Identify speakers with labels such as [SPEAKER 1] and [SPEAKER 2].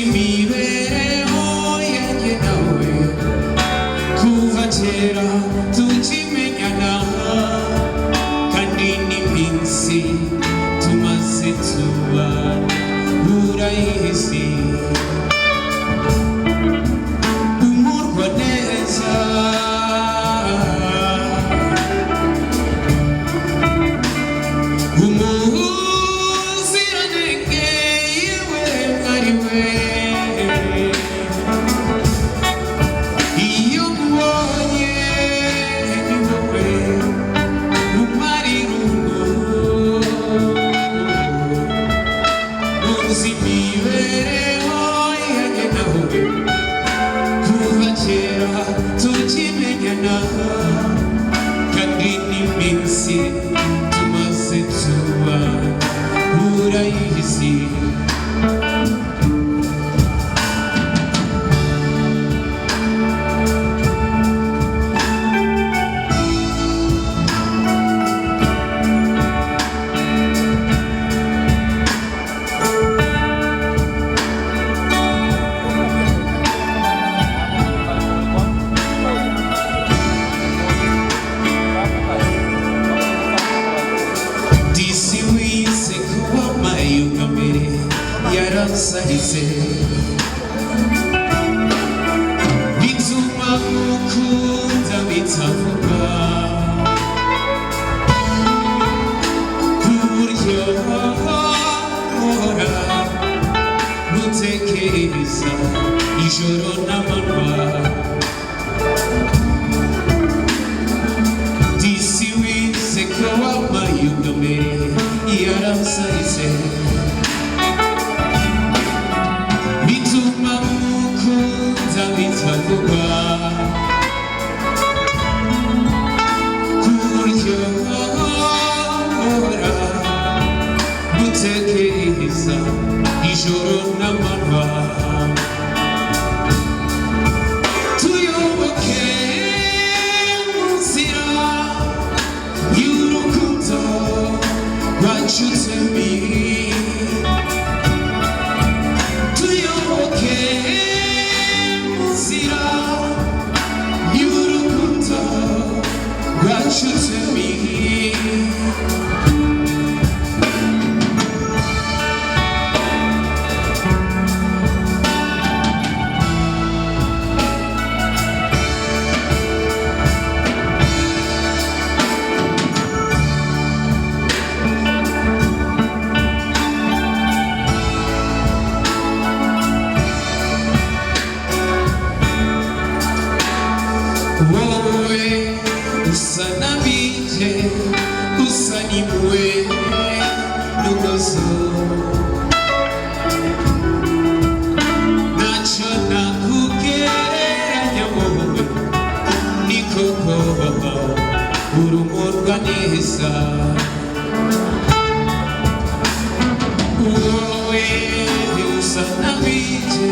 [SPEAKER 1] imibereho yanjye nawe kuva kera tukimenyana kandi n'iminsi tumaze tubana urayizi umurwa neza umuziranenge yewe ari we iyo mubonye ni wowe rumara irungu uzi imibereho yanjye nawe kuva kera tukimenyana kandi n'iminsi tumaze tubana urayizi yaransarize bituma mukunda bitavuga ku buryo mpora gutekereza ijoro n'amanywa disi wize ko wampaye ubwa mbere yaransarize bituma mukunda bitavuga ku buryo mpora gutekereza ijoro n'amanywa tuyoboke mu nzira y'urukundo rwacutse mbiri to me usanabije usanimwe n'ugozo ntacyo nakugereranya wowe ni koko urumurwa neza wowe usanabije